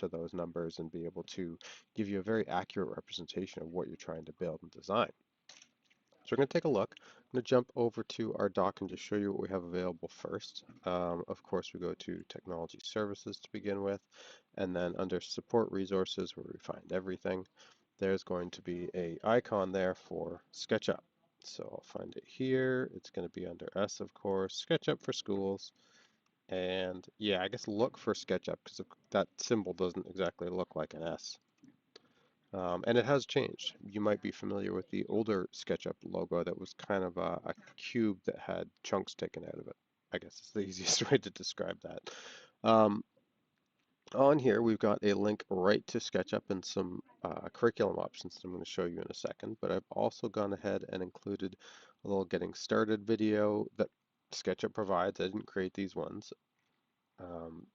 to those numbers and be able to give you a very accurate representation of what you're trying to build and design. So we're going to take a look. I'm going to jump over to our doc and just show you what we have available first. Of course, we go to Technology Services to begin with, and then under Support Resources, where we find everything, there's going to be a icon there for SketchUp. So I'll find it here. It's going to be under S, of course, SketchUp for Schools. And yeah, I guess look for SketchUp because that symbol doesn't exactly look like an S. And it has changed. You might be familiar with the older SketchUp logo that was kind of a cube that had chunks taken out of it. I guess it's the easiest way to describe that. Um, on here, we've got a link right to SketchUp and some curriculum options that I'm going to show you in a second, but I've also gone ahead and included a little getting started video that SketchUp provides. I didn't create these ones. Um,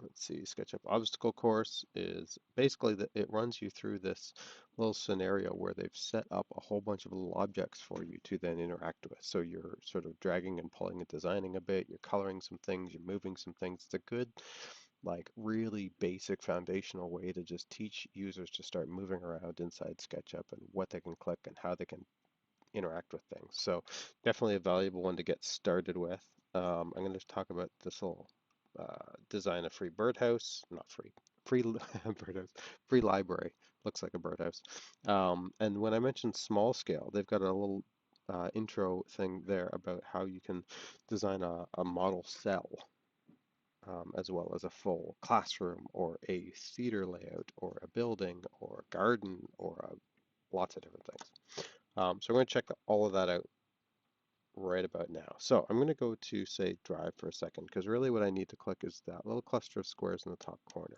let's see, SketchUp obstacle course is basically that it runs you through this little scenario where they've set up a whole bunch of little objects for you to then interact with. So you're sort of dragging and pulling and designing a bit, you're coloring some things, you're moving some things. It's a good, like really basic foundational way to just teach users to start moving around inside SketchUp and what they can click and how they can interact with things. So definitely a valuable one to get started with. I'm going to talk about this little design a free birdhouse, not free, free birdhouse, free library. Looks like a birdhouse. And when I mentioned small scale, they've got a little intro thing there about how you can design a model cell as well as a full classroom or a theater layout or a building or a garden or lots of different things. So we're going to check all of that out right about now. So I'm going to go to say drive for a second because really what I need to click is that little cluster of squares in the top corner.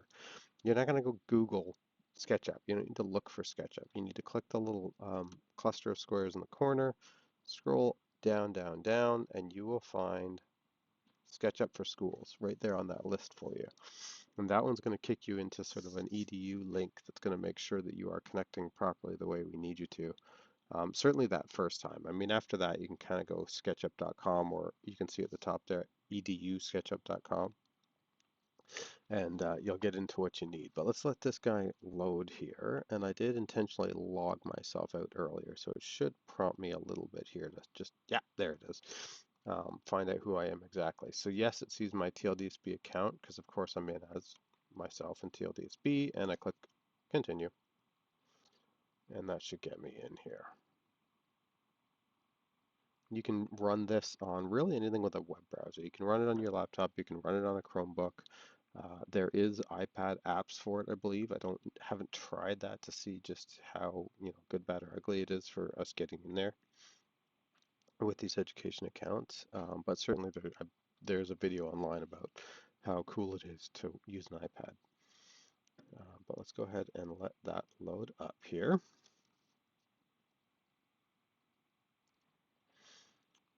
You're not going to go Google SketchUp. You don't need to look for SketchUp. You need to click the little cluster of squares in the corner, scroll down, down, down, and you will find SketchUp for Schools right there on that list for you. And that one's going to kick you into sort of an EDU link that's going to make sure that you are connecting properly the way we need you to. Certainly that first time. I mean, after that, you can kind of go sketchup.com, or you can see at the top there, edusketchup.com, and you'll get into what you need. But let's let this guy load here. And I did intentionally log myself out earlier, so it should prompt me a little bit here to just, yeah, there it is. Find out who I am exactly. So yes, it sees my TLDSB account, because of course I'm in as myself in TLDSB, and I click continue. And that should get me in here. You can run this on really anything with a web browser. You can run it on your laptop, you can run it on a Chromebook. There is iPad apps for it, I believe. I haven't tried that to see just how, good, bad, or ugly it is for us getting in there with these education accounts. But certainly there's a video online about how cool it is to use an iPad. But let's go ahead and let that load up here.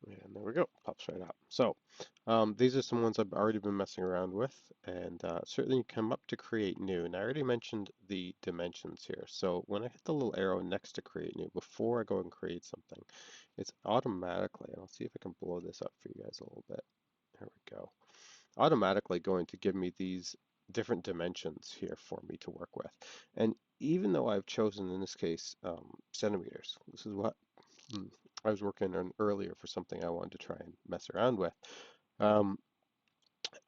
And there we go, pops right up. So these are some ones I've already been messing around with, and certainly you come up to create new. And I already mentioned the dimensions here. So when I hit the little arrow next to create new, before I go and create something, it's automatically, and I'll see if I can blow this up for you guys a little bit. There we go. Automatically going to give me these different dimensions here for me to work with. And even though I've chosen, in this case, centimeters, this is what I was working on earlier for something I wanted to try and mess around with. Um,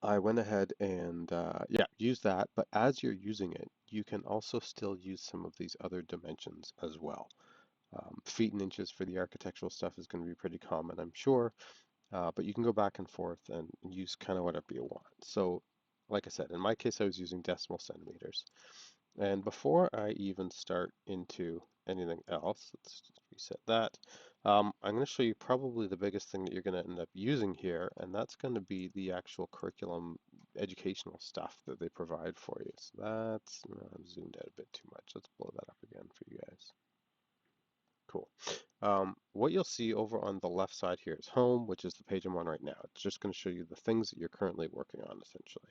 I went ahead and yeah, use that. But as you're using it, you can also still use some of these other dimensions as well. Feet and inches for the architectural stuff is going to be pretty common, I'm sure. But you can go back and forth and use kind of whatever you want. So, like I said, in my case, I was using decimal centimeters. And before I even start into anything else, let's just reset that. I'm going to show you probably the biggest thing that you're going to end up using here, and that's going to be the actual curriculum educational stuff that they provide for you. So that's, I've zoomed out a bit too much. Let's blow that up again for you guys. Cool. What you'll see over on the left side here is home, which is the page I'm on right now. It's just going to show you the things that you're currently working on, essentially.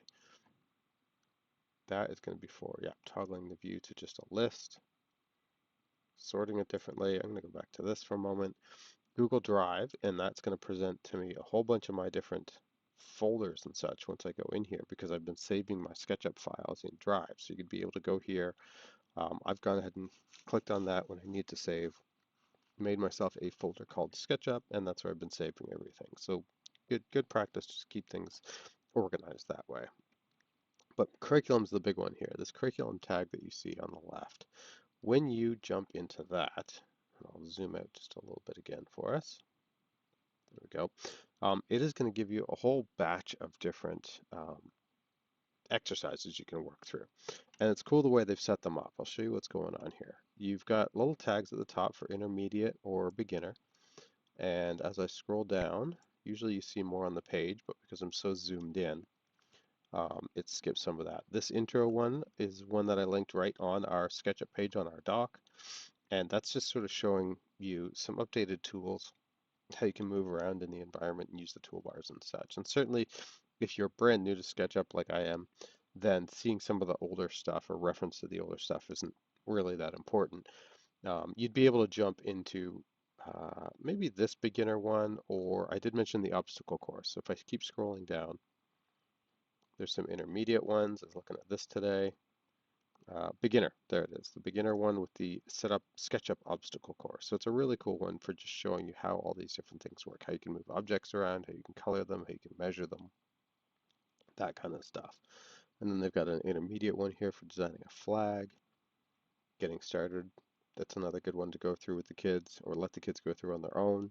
That is going to be for, yeah, toggling the view to just a list, sorting it differently. I'm going to go back to this for a moment. Google Drive, and that's going to present to me a whole bunch of my different folders and such once I go in here because I've been saving my SketchUp files in Drive. So you could be able to go here. I've gone ahead and clicked on that when I need to save, made myself a folder called SketchUp, and that's where I've been saving everything. So good practice to keep things organized that way. But curriculum's the big one here. This curriculum tag that you see on the left. When you jump into that, and I'll zoom out just a little bit again for us. There we go. It is going to give you a whole batch of different exercises you can work through. And it's cool the way they've set them up. I'll show you what's going on here. You've got little tags at the top for intermediate or beginner. And as I scroll down, usually you see more on the page, but because I'm so zoomed in, it skips some of that. This intro one is one that I linked right on our SketchUp page on our doc. And that's just sort of showing you some updated tools, how you can move around in the environment and use the toolbars and such. And certainly, if you're brand new to SketchUp like I am, then seeing some of the older stuff or reference to the older stuff isn't really that important. You'd be able to jump into maybe this beginner one, or I did mention the obstacle course. So if I keep scrolling down, there's some intermediate ones. I was looking at this today. Beginner, there it is, the beginner one with the setup SketchUp obstacle course. So it's a really cool one for just showing you how all these different things work, how you can move objects around, how you can color them, how you can measure them, that kind of stuff. And then they've got an intermediate one here for designing a flag, getting started. That's another good one to go through with the kids or let the kids go through on their own.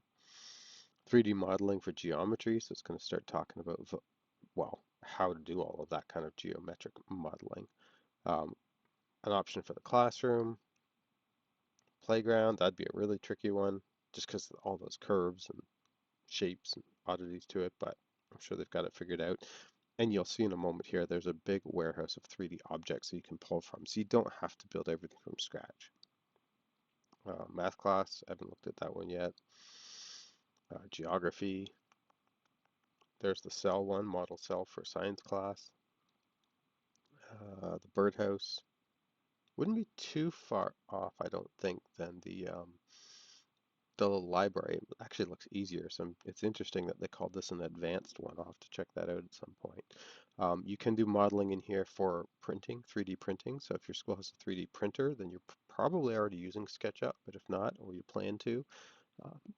3D modeling for geometry, so it's going to start talking about, well, how to do all of that kind of geometric modeling. Um, an option for the classroom, playground, that'd be a really tricky one just because all those curves and shapes and oddities to it, but I'm sure they've got it figured out. And you'll see in a moment here, there's a big warehouse of 3D objects that you can pull from, so you don't have to build everything from scratch. Math class, I haven't looked at that one yet. Geography, there's the cell one, model cell for science class. The birdhouse, wouldn't be too far off, I don't think, than the library. It actually looks easier. So it's interesting that they called this an advanced one. I'll have to check that out at some point. You can do modeling in here for printing, 3D printing. So if your school has a 3D printer, then you're probably already using SketchUp, but if not, or you plan to,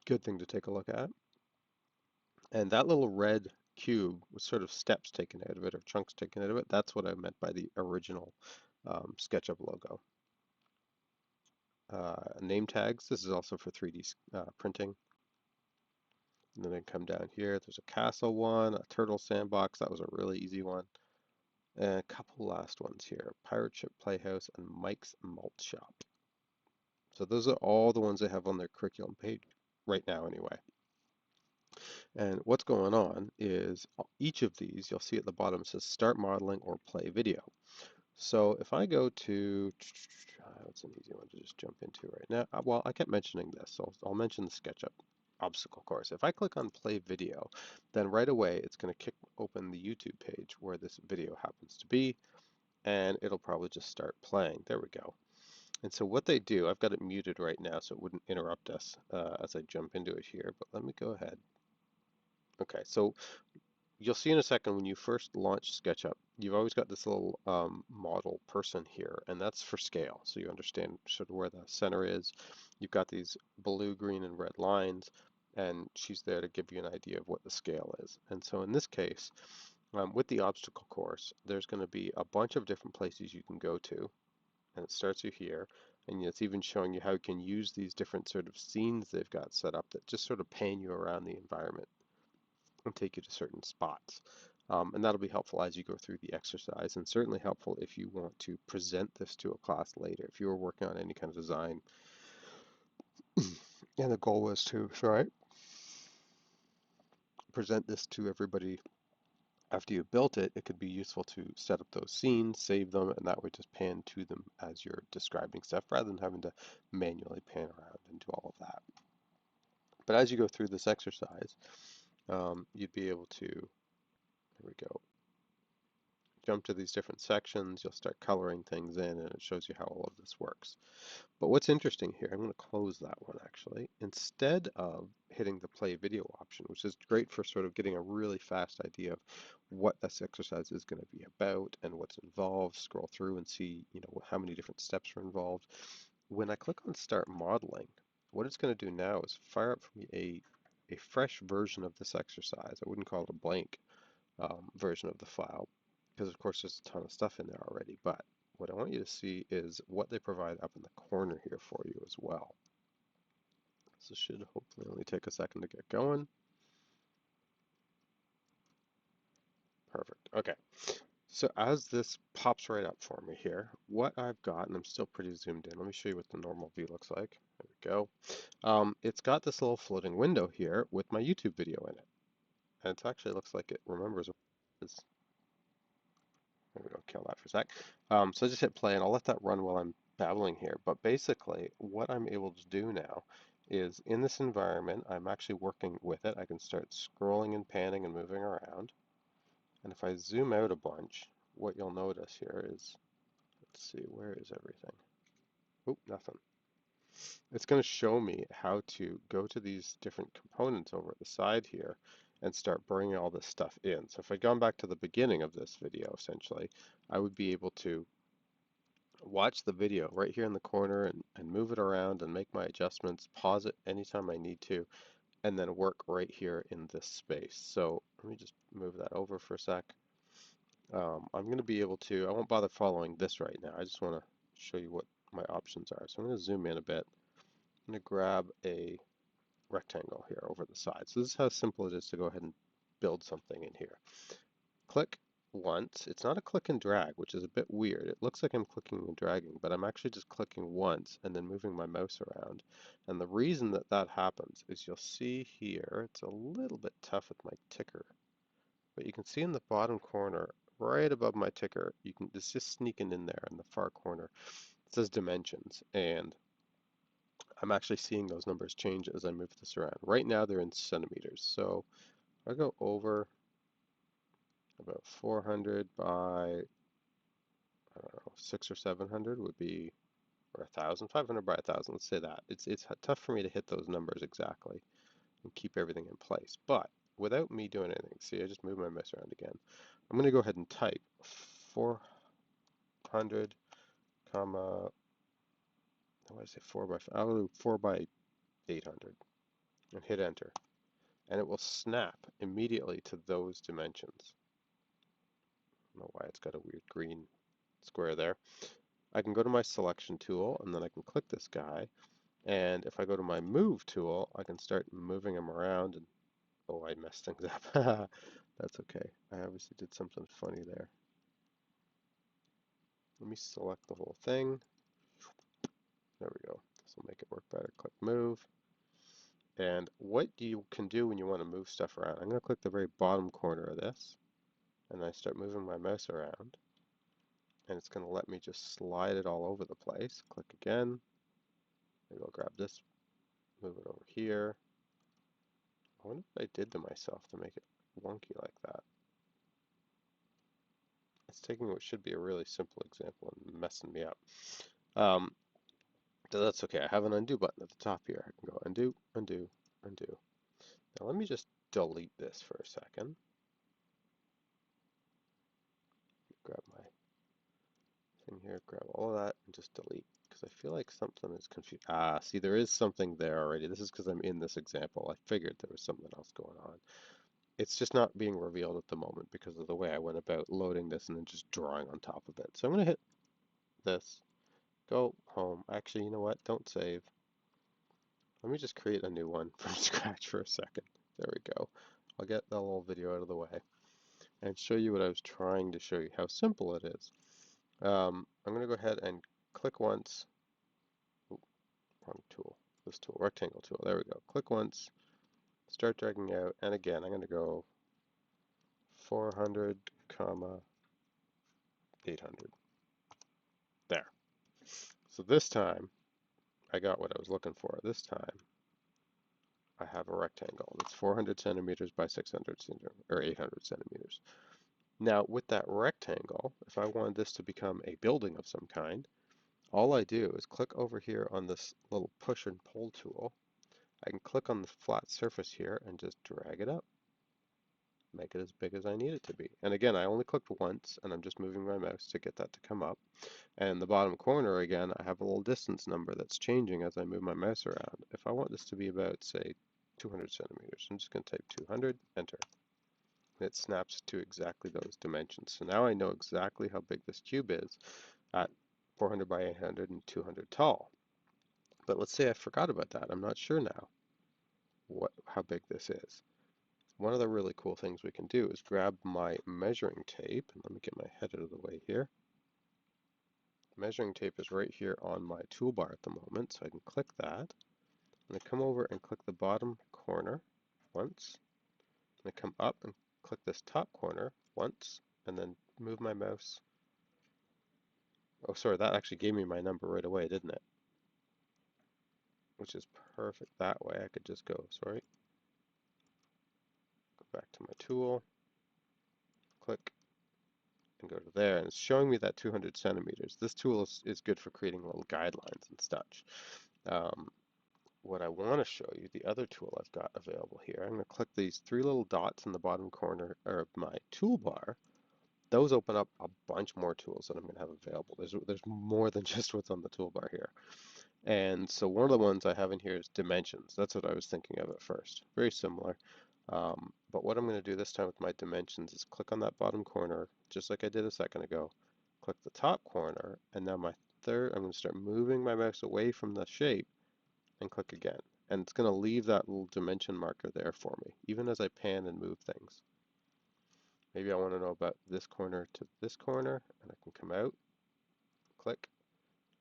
good thing to take a look at. And that little red cube with sort of steps taken out of it or chunks taken out of it, that's what I meant by the original SketchUp logo. Name tags, this is also for 3D printing. And then I come down here, there's a castle one, a turtle sandbox, that was a really easy one. And a couple last ones here, Pirate Ship Playhouse and Mike's Malt Shop. So those are all the ones they have on their curriculum page right now anyway. And what's going on is each of these, you'll see at the bottom says start modeling or play video. So if I go to, it's an easy one to just jump into right now. Well, I kept mentioning this, so I'll mention the SketchUp obstacle course. If I click on play video, then right away it's going to kick open the YouTube page where this video happens to be, and it'll probably just start playing. There we go. And so what they do, I've got it muted right now so it wouldn't interrupt us as I jump into it here, but let me go ahead. Okay, so you'll see in a second when you first launch SketchUp, you've always got this little model person here, and that's for scale. So you understand sort of where the center is. You've got these blue, green, and red lines, and she's there to give you an idea of what the scale is. And so in this case, with the obstacle course, there's going to be a bunch of different places you can go to, and it starts you here. And it's even showing you how you can use these different sort of scenes they've got set up that just sort of pan you around the environment and take you to certain spots. And that'll be helpful as you go through the exercise, and certainly helpful if you want to present this to a class later. If you were working on any kind of design, and the goal was to, sorry, present this to everybody after you built it, it could be useful to set up those scenes, save them, and that way just pan to them as you're describing stuff rather than having to manually pan around and do all of that. But as you go through this exercise, you'd be able to, here we go, jump to these different sections, you'll start coloring things in, and it shows you how all of this works. But what's interesting here, I'm going to close that one actually. Instead of hitting the play video option, which is great for sort of getting a really fast idea of what this exercise is going to be about and what's involved, scroll through and see, how many different steps are involved. When I click on Start Modeling, what it's going to do now is fire up for me a fresh version of this exercise. I wouldn't call it a blank version of the file, because of course there's a ton of stuff in there already, but what I want you to see is what they provide up in the corner here for you as well. So this should hopefully only take a second to get going. Perfect. Okay. So as this pops right up for me here, what I've got, and I'm still pretty zoomed in, let me show you what the normal view looks like. There we go. It's got this little floating window here with my YouTube video in it. And it actually looks like it remembers what it is. There we go, kill that for a sec. So I just hit play and I'll let that run while I'm babbling here. But basically what I'm able to do now is in this environment, I'm actually working with it. I can start scrolling and panning and moving around. And if I zoom out a bunch, what you'll notice here is, let's see, where is everything? Oop, nothing. It's going to show me how to go to these different components over at the side here and start bringing all this stuff in. So if I'd gone back to the beginning of this video, essentially, I would be able to watch the video right here in the corner and move it around and make my adjustments, pause it anytime I need to, and then work right here in this space. So let me just move that over for a sec. I'm going to be able to, I won't bother following this right now. I just want to show you what my options are. So I'm going to zoom in a bit. I'm going to grab a rectangle here over the side. So this is how simple it is to go ahead and build something in here. Click once. It's not a click and drag, which is a bit weird. It looks like I'm clicking and dragging, but I'm actually just clicking once and then moving my mouse around. And the reason that that happens is you'll see here, it's a little bit tough with my ticker, but you can see in the bottom corner, right above my ticker, it's just sneaking in there in the far corner. It says dimensions, and I'm actually seeing those numbers change as I move this around. Right now they're in centimeters, so I go over about 400 by, I don't know, 600 or 700 would be, or 1,000, 500 by 1,000, let's say that. It's tough for me to hit those numbers exactly and keep everything in place. But without me doing anything, see, I just move my mouse around again. I'm going to go ahead and type 400, comma, how do I say 4 by, I'll do 4 by 800 and hit enter. And it will snap immediately to those dimensions. I don't know why it's got a weird green square there. I can go to my selection tool and then I can click this guy, and if I go to my move tool I can start moving him around and oh, I messed things up. That's okay. I obviously did something funny there. Let me select the whole thing. There we go. This will make it work better. Click move. And what you can do when you want to move stuff around, I'm going to click the very bottom corner of this and I start moving my mouse around, and it's going to let me just slide it all over the place. Click again. Maybe I'll grab this, move it over here. I wonder what I did to myself to make it wonky like that. It's taking what should be a really simple example and messing me up. Um, so that's okay. I have an undo button at the top here. I can go undo, undo, undo. Now let me just delete this for a second. Grab my thing here, grab all of that, and just delete, because I feel like something is confused. Ah, see, there is something there already. This is because I'm in this example. I figured there was something else going on. It's just not being revealed at the moment because of the way I went about loading this and then just drawing on top of it. So I'm going to hit this, go home. Actually, you know what? Don't save. Let me just create a new one from scratch for a second. There we go. I'll get the little video out of the way and show you what I was trying to show you, how simple it is. I'm going to go ahead and click once. Ooh, wrong tool. This tool, rectangle tool. There we go. Click once, start dragging out, and again, I'm going to go 400, comma 800. There. So this time, I got what I was looking for. This time, I have a rectangle that's 400 centimeters by 600 or 800 centimeters. Now with that rectangle, if I wanted this to become a building of some kind, all I do is click over here on this little push and pull tool. I can click on the flat surface here and just drag it up, make it as big as I need it to be. And again, I only clicked once and I'm just moving my mouse to get that to come up. And in the bottom corner again, I have a little distance number that's changing as I move my mouse around. If I want this to be about, say, 200 centimeters, I'm just going to type 200, enter. And it snaps to exactly those dimensions. So now I know exactly how big this cube is at 400 by 800 and 200 tall. But let's say I forgot about that. I'm not sure now how big this is. One of the really cool things we can do is grab my measuring tape, and let me get my head out of the way here. Measuring tape is right here on my toolbar at the moment, so I can click that. And I come over and click the bottom corner once, and I come up and click this top corner once, and then move my mouse. Oh, sorry, that actually gave me my number right away, didn't it? Which is perfect that way. I could just go, sorry, go back to my tool, click, and go to there, and it's showing me that 200 centimeters. This tool is good for creating little guidelines and such. What I want to show you, the other tool I've got available here, I'm going to click these three little dots in the bottom corner of my toolbar. Those open up a bunch more tools that I'm going to have available. There's more than just what's on the toolbar here. And so one of the ones I have in here is dimensions. That's what I was thinking of at first. Very similar. But what I'm going to do this time with my dimensions is click on that bottom corner, just like I did a second ago. Click the top corner, and now my third, I'm going to start moving my mouse away from the shape and click again. And it's going to leave that little dimension marker there for me, even as I pan and move things. Maybe I want to know about this corner to this corner, and I can come out, click,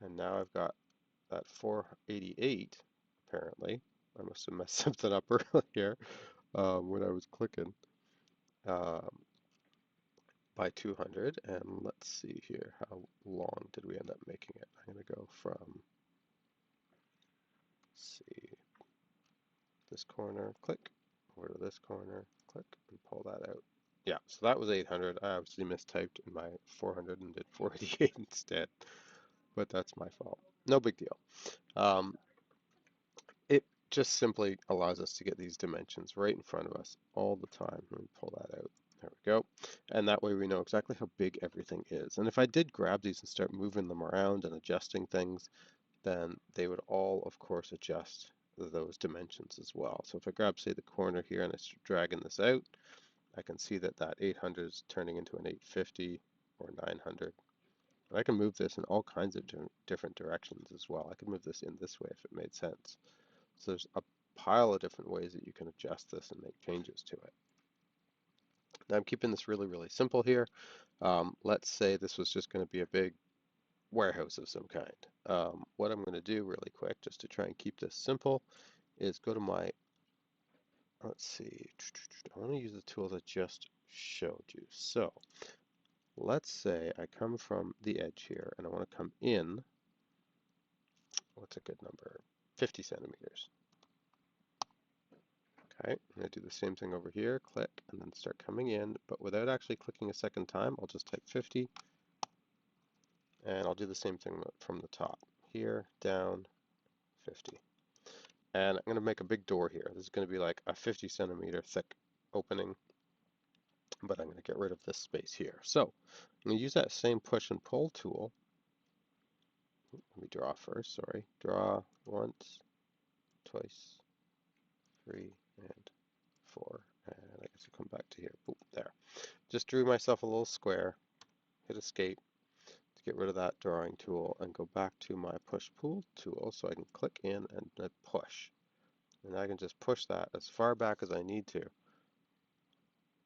and now I've got that 488, apparently. I must have messed something up earlier when I was clicking um, by 200. And let's see here, how long did we end up making it? I'm going to go from, let's see, this corner, click, over to this corner, click, and pull that out. Yeah, so that was 800. I obviously mistyped in my 400 and did 488 instead, but that's my fault. No big deal. Um, it just simply allows us to get these dimensions right in front of us all the time. Let me pull that out. There we go. And that way we know exactly how big everything is. And if I did grab these and start moving them around and adjusting things, then they would all, of course, adjust those dimensions as well. So if I grab, say, the corner here and I start dragging this out, I can see that that 800 is turning into an 850 or 900. And I can move this in all kinds of different directions as well. I could move this in this way if it made sense. So there's a pile of different ways that you can adjust this and make changes to it. Now I'm keeping this really, really simple here. Let's say this was just going to be a big warehouse of some kind. What I'm going to do really quick, just to try and keep this simple, is go to my, let's see, I want to use the tools I just showed you. So let's say I come from the edge here and I want to come in, what's a good number? 50 centimeters. Okay, I'm going to do the same thing over here, click, and then start coming in, but without actually clicking a second time, I'll just type 50, and I'll do the same thing from the top. Here, down, 50. And I'm going to make a big door here. This is going to be like a 50 centimeter thick opening, but I'm going to get rid of this space here. So I'm going to use that same push and pull tool. Let me draw first, sorry. Draw once, twice, 3, and 4. And I guess I'll come back to here. Boom, there. Just drew myself a little square, hit escape to get rid of that drawing tool and go back to my push pull tool so I can click in and push. And I can just push that as far back as I need to.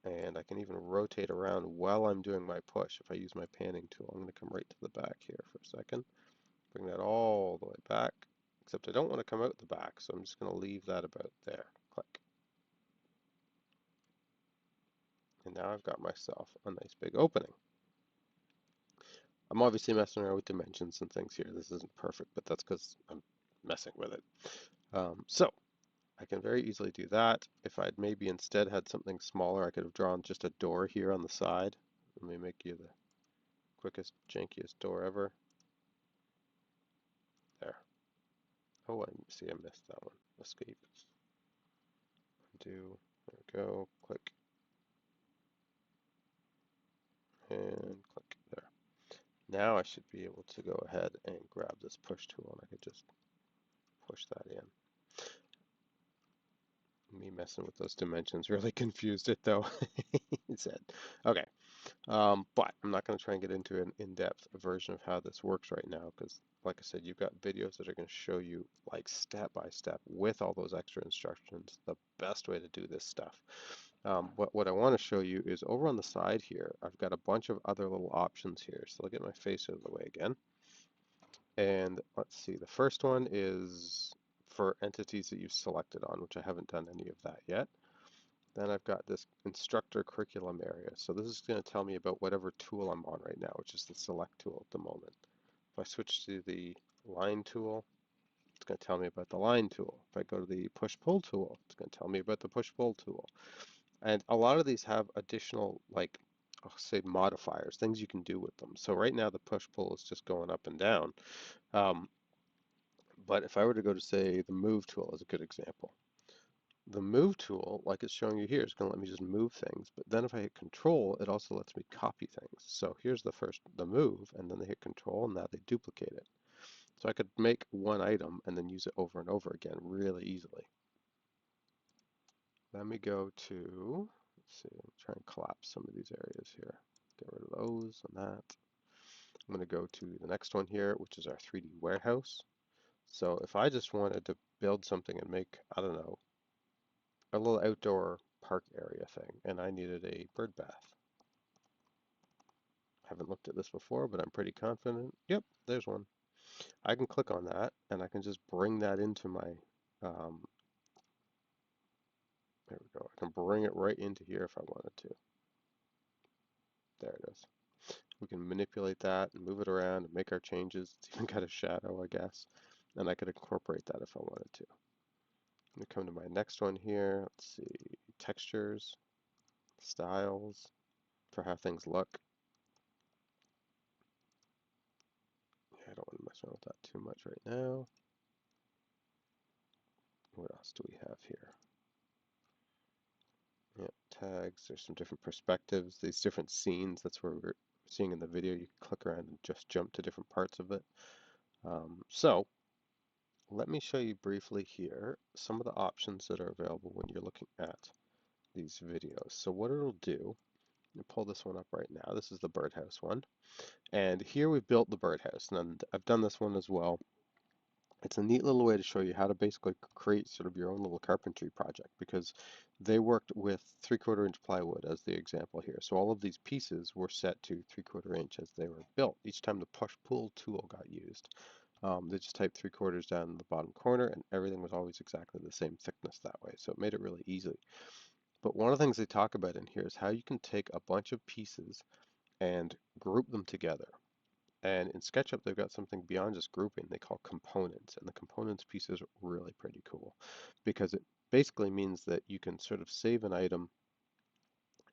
And I can even rotate around while I'm doing my push. If I use my panning tool, I'm going to come right to the back here for a second. Bring that all the way back, except I don't want to come out the back, so I'm just going to leave that about there. Click. And now I've got myself a nice big opening. I'm obviously messing around with dimensions and things here. This isn't perfect, but that's because I'm messing with it. So I can very easily do that. If I'd maybe instead had something smaller, I could have drawn just a door here on the side. Let me make you the quickest, jankiest door ever. There. Oh, I see I missed that one. Escape. Undo. There we go. Click. And click. There. Now I should be able to go ahead and grab this push tool and I could just push that in. Me messing with those dimensions really confused it though. It said, okay. But I'm not going to try and get into an in-depth version of how this works right now because, like I said, you've got videos that are going to show you like step by step with all those extra instructions the best way to do this stuff. What I want to show you is over on the side here, I've got a bunch of other little options here. So I'll get my face out of the way again. And let's see, the first one is for entities that you've selected on, which I haven't done any of that yet. Then I've got this instructor curriculum area. So this is going to tell me about whatever tool I'm on right now, which is the select tool at the moment. If I switch to the line tool, it's going to tell me about the line tool. If I go to the push pull tool, it's going to tell me about the push pull tool. And a lot of these have additional, like, I'll say modifiers, things you can do with them. So right now the push pull is just going up and down. Um, but if I were to go to, say, the move tool is a good example. The move tool, like it's showing you here, is going to let me just move things. But then if I hit control, it also lets me copy things. So here's the move, and then they hit control, and now they duplicate it. So I could make one item and then use it over and over again really easily. Let me go to, let's see, I'm trying to collapse some of these areas here. Get rid of those and that. I'm going to go to the next one here, which is our 3D warehouse. So if I just wanted to build something and make, I don't know, a little outdoor park area thing, and I needed a bird bath. Haven't looked at this before, but I'm pretty confident. Yep, there's one. I can click on that, and I can just bring that into my, there we go. I can bring it right into here if I wanted to. There it is. We can manipulate that and move it around and make our changes. It's even got a shadow, I guess. And I could incorporate that if I wanted to. Let me come to my next one here. Let's see, textures, styles, for how things look. Yeah, I don't want to mess around with that too much right now. What else do we have here? Yeah, tags, there's some different perspectives, these different scenes, that's where we're seeing in the video. You can click around and just jump to different parts of it. So let me show you briefly here some of the options that are available when you're looking at these videos. So what it'll do, let me pull this one up right now. This is the birdhouse one. And here we've built the birdhouse, and I've done this one as well. It's a neat little way to show you how to basically create sort of your own little carpentry project because they worked with 3/4 inch plywood as the example here. So all of these pieces were set to 3/4 inch as they were built. Each time the push pull tool got used, they just typed 3/4 down in the bottom corner and everything was always exactly the same thickness that way. So it made it really easy. But one of the things they talk about in here is how you can take a bunch of pieces and group them together. And in SketchUp, they've got something beyond just grouping they call components. And the components piece is really pretty cool because it basically means that you can sort of save an item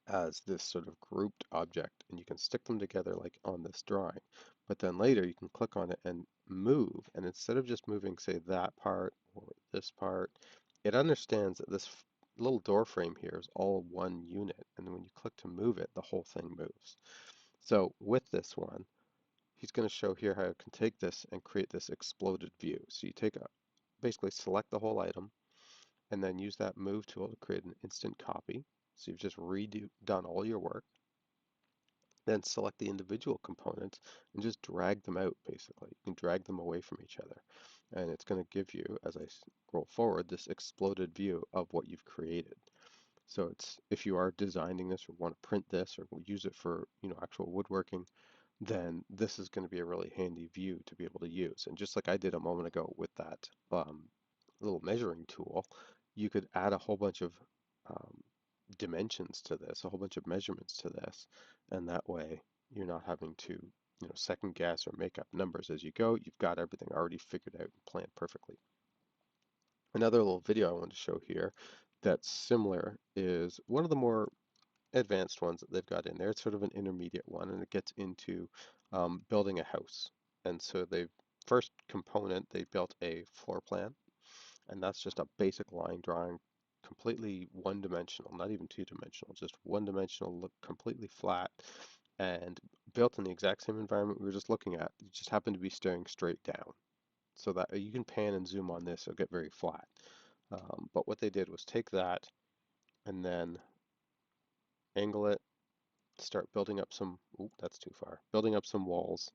as this sort of grouped object and you can stick them together like on this drawing. But then later you can click on it and move. And instead of just moving, say, that part or this part, it understands that this little door frame here is all one unit. And when you click to move it, the whole thing moves. So with this one, he's going to show here how you can take this and create this exploded view. So you take basically select the whole item and then use that move tool to create an instant copy. So you've just done all your work. Then select the individual components and just drag them out basically. You can drag them away from each other. And it's going to give you, as I scroll forward, this exploded view of what you've created. So it's if you are designing this or want to print this or use it for actual woodworking, then this is going to be a really handy view to be able to use. And just like I did a moment ago with that little measuring tool, you could add a whole bunch of um, dimensions to this, a whole bunch of measurements to this, and that way you're not having to second guess or make up numbers as you go. You've got everything already figured out and planned perfectly. Another little video I want to show here that's similar is one of the more advanced ones that they've got in there. It's sort of an intermediate one, and it gets into building a house. And so they first component, they built a floor plan, and that's just a basic line drawing, completely one-dimensional, not even two-dimensional, just one-dimensional, look completely flat, and built in the exact same environment we were just looking at. You just happen to be staring straight down, so that you can pan and zoom on this, it'll get very flat. But what they did was take that and then angle it, start building up some, oop, that's too far, building up some walls,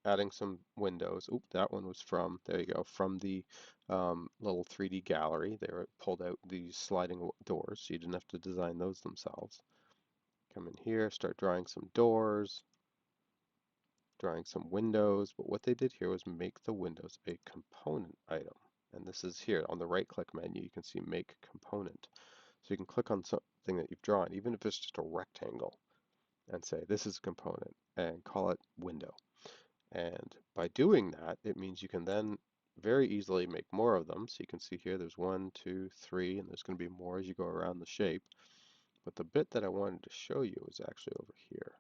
adding some windows. Oop, that one was from, there you go, from the little 3D gallery. They were pulled out these sliding doors, so you didn't have to design those themselves. Come in here, start drawing some doors, drawing some windows, but what they did here was make the windows a component item. And this is here on the right click menu, you can see make component. So you can click on something that you've drawn, even if it's just a rectangle, and say this is a component and call it window. And by doing that, it means you can then very easily make more of them. So you can see here there's 1, 2, 3, and there's going to be more as you go around the shape. But the bit that I wanted to show you is actually over here.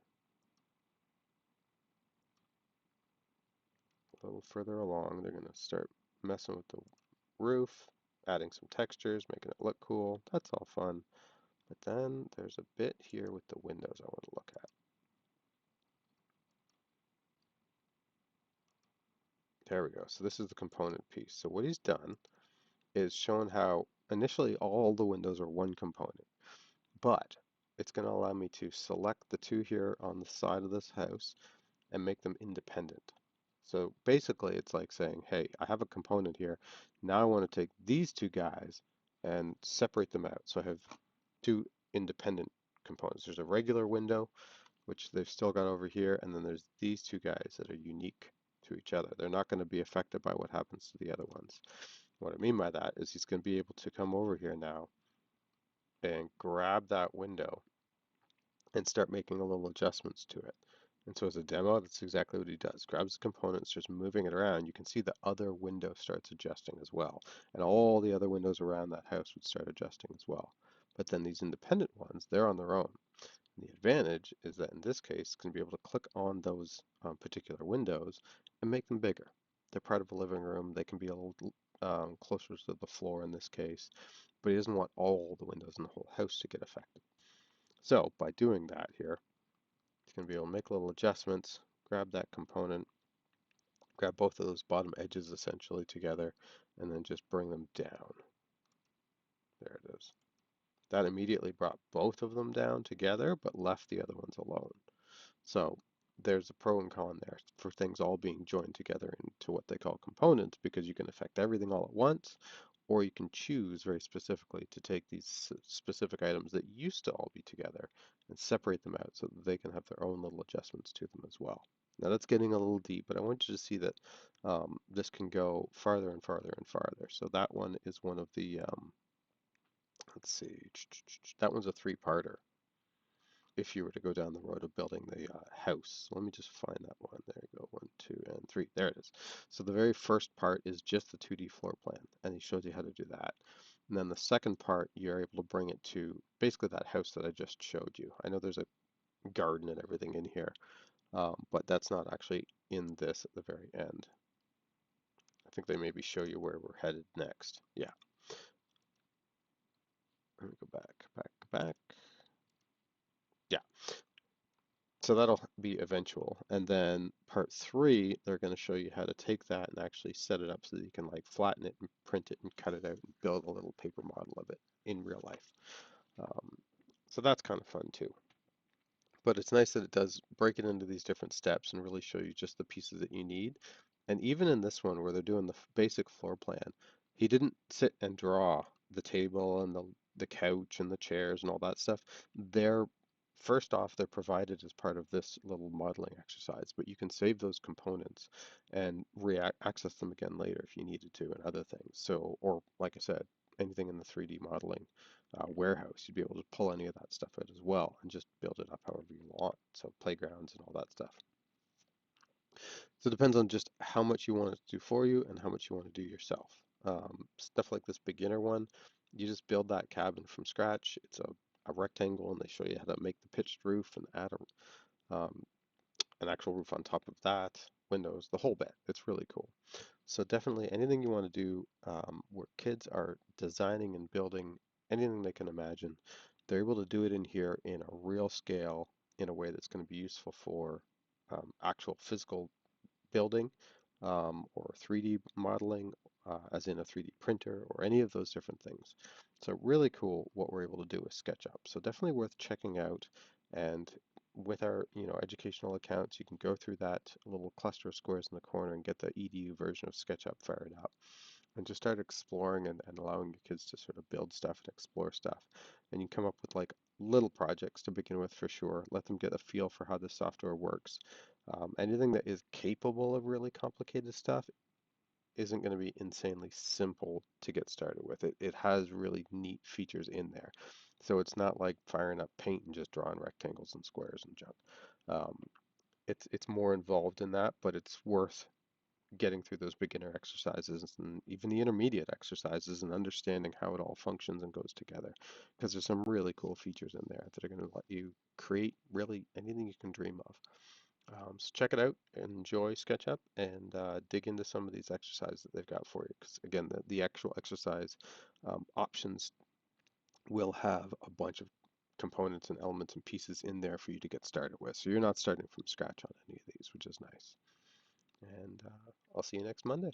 A little further along, they're going to start messing with the roof, adding some textures, making it look cool. That's all fun. But then there's a bit here with the windows I want to look at. There we go. So this is the component piece. So what he's done is shown how initially all the windows are one component, but it's going to allow me to select the two here on the side of this house and make them independent. So basically it's like saying, hey, I have a component here. Now I want to take these two guys and separate them out. So I have two independent components. There's a regular window, which they've still got over here, and then there's these two guys that are unique to each other. They're not going to be affected by what happens to the other ones. What I mean by that is he's going to be able to come over here now and grab that window and start making a little adjustments to it. And so as a demo, that's exactly what he does. Grabs the component, starts moving it around. You can see the other window starts adjusting as well. And all the other windows around that house would start adjusting as well. But then these independent ones, they're on their own. And the advantage is that in this case, it's going to be able to click on those particular windows and make them bigger. They're part of a living room. They can be a little closer to the floor in this case, but he doesn't want all the windows in the whole house to get affected. So by doing that here, he's going to be able to make little adjustments, grab that component, grab both of those bottom edges essentially together, and then just bring them down. There it is. That immediately brought both of them down together, but left the other ones alone. So there's a pro and con there for things all being joined together into what they call components, because you can affect everything all at once, or you can choose very specifically to take these specific items that used to all be together and separate them out so that they can have their own little adjustments to them as well. Now that's getting a little deep, but I want you to see that this can go farther and farther and farther. So that one is one of the, let's see, that one's a three-parter if you were to go down the road of building the house. So let me just find that one. There you go, 1, 2, and 3. There it is. So the very first part is just the 2D floor plan, and he shows you how to do that. And then the second part, you're able to bring it to basically that house that I just showed you. I know there's a garden and everything in here, but that's not actually in this at the very end. I think they maybe show you where we're headed next. Yeah. Let me go back. Yeah. So that'll be eventual. And then part 3, they're going to show you how to take that and actually set it up so that you can like flatten it and print it and cut it out and build a little paper model of it in real life. Um, so that's kind of fun too. But it's nice that it does break it into these different steps and really show you just the pieces that you need. And even in this one where they're doing the basic floor plan, he didn't sit and draw the table and the couch and the chairs and all that stuff. They're first off, they're provided as part of this little modeling exercise, but you can save those components and access them again later if you needed to and other things. So, or like I said, anything in the 3D modeling warehouse, you'd be able to pull any of that stuff out as well and just build it up however you want. So playgrounds and all that stuff. So it depends on just how much you want it to do for you and how much you want to do yourself. Stuff like this beginner one, You just build that cabin from scratch. It's a rectangle, and they show you how to make the pitched roof and add an actual roof on top of that, windows, the whole bit. It's really cool. So definitely anything you want to do where kids are designing and building anything they can imagine, they're able to do it in here in a real scale in a way that's going to be useful for actual physical building or 3D modeling, as in a 3D printer or any of those different things. So really cool what we're able to do with SketchUp. So definitely worth checking out. And with our, educational accounts, you can go through that little cluster of squares in the corner and get the EDU version of SketchUp fired up and just start exploring and allowing your kids to sort of build stuff and explore stuff. And you come up with like little projects to begin with for sure. Let them get a feel for how the software works. Anything that is capable of really complicated stuff isn't going to be insanely simple to get started with. It has really neat features in there. So it's not like firing up paint and just drawing rectangles and squares and junk. Um, it's more involved in that, but it's worth getting through those beginner exercises and even the intermediate exercises and understanding how it all functions and goes together. Because there's some really cool features in there that are going to let you create really anything you can dream of. So check it out, enjoy SketchUp, and dig into some of these exercises that they've got for you. Because again, the actual exercise options will have a bunch of components and elements and pieces in there for you to get started with. So you're not starting from scratch on any of these, which is nice. And I'll see you next Monday.